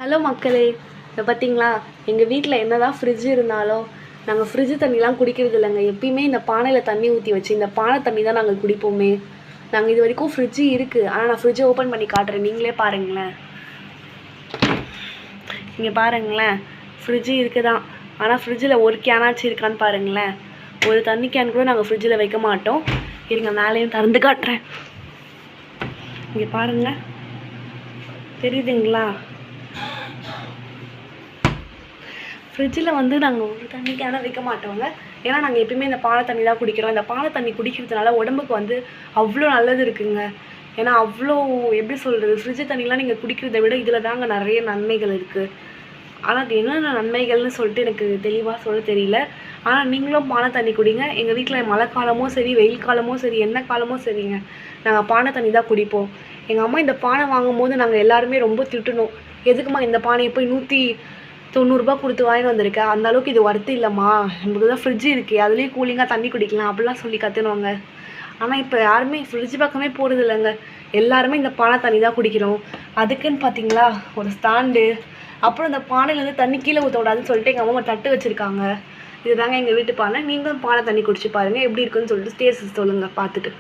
Hello மக்களே, இப்போ பார்த்தீங்களா எங்கள் வீட்டில் என்னதான் ஃப்ரிட்ஜ் இருந்தாலும் நாங்கள் ஃப்ரிட்ஜ் தண்ணிலாம் குடிக்கிறது இல்லைங்க. எப்பயுமே இந்த பானையில் தண்ணி ஊற்றி வச்சு இந்த பானை தண்ணி தான் நாங்கள் குடிப்போமே. நாங்கள் இது வரைக்கும் ஃப்ரிட்ஜு இருக்குது, ஆனால் நான் ஃப்ரிட்ஜை ஓப்பன் பண்ணி காட்டுறேன், நீங்களே பாருங்களேன். இங்கே பாருங்களேன், ஃப்ரிட்ஜு இருக்குது தான், ஆனால் ஃப்ரிட்ஜில் ஒரு கேனாச்சும் இருக்கான்னு பாருங்களேன். ஒரு தண்ணி கேன் கூட நாங்கள் ஃப்ரிட்ஜில் வைக்க மாட்டோம். இருங்க மேலேயும் திறந்து காட்டுறேன். இங்கே பாருங்கள், தெரியுதுங்களா? ஃப்ரிட்ஜில் வந்து நாங்கள் ஒரு தண்ணி கேனை வைக்க மாட்டோங்க. ஏன்னா நாங்கள் எப்பயுமே இந்த பானை தண்ணி தான் குடிக்கிறோம். இந்த பானை தண்ணி குடிக்கிறதுனால உடம்புக்கு வந்து அவ்வளோ நல்லது இருக்குங்க. ஏன்னா அவ்வளோ எப்படி சொல்கிறது, ஃப்ரிட்ஜு தண்ணிலாம் நீங்கள் குடிக்கிறத விட இதில் தாங்க நிறைய நன்மைகள் இருக்குது. ஆனால் அது என்னென்ன நன்மைகள்னு சொல்லிட்டு எனக்கு தெளிவாக சொல்ல தெரியல. ஆனால் நீங்களும் பானை தண்ணி குடிங்க. எங்கள் வீட்டில் மழை காலமும் சரி, வெயில் காலமும் சரி, என்ன காலமும் சரிங்க, நாங்கள் பானை தண்ணி தான் குடிப்போம். எங்கள் அம்மா இந்த பானை வாங்கும்போது நாங்கள் எல்லாருமே ரொம்ப திட்டணும். எதுக்குமா இந்த பானையை போய் 190 கொடுத்து வாங்கிட்டு வந்திருக்கேன், அந்த அளவுக்கு இது ஒர்த்து இல்லைம்மா, நமக்கு தான் ஃப்ரிட்ஜு இருக்குது, அதுலேயும் கூலிங்காக தண்ணி குடிக்கலாம் அப்படிலாம் சொல்லி கற்றுனுவாங்க. ஆனால் இப்போ யாருமே ஃப்ரிட்ஜ் பக்கமே போகிறது இல்லைங்க. எல்லாருமே இந்த பானை தண்ணி தான் குடிக்கிறோம். அதுக்குன்னு பார்த்தீங்களா ஒரு ஸ்டாண்டு, அப்புறம் இந்த பானையிலேருந்து தண்ணி கீழே ஊற்ற விடாதுன்னு சொல்லிட்டு எங்கள் அம்மா ஒரு தட்டு வச்சுருக்காங்க. இதுதாங்க எங்கள் வீட்டு பானை. நீங்களும் பானை தண்ணி குடிச்சு பாருங்கள், எப்படி இருக்குன்னு சொல்லிட்டு டேஸ்ட் சொல்லுங்கள் பார்த்துட்டு.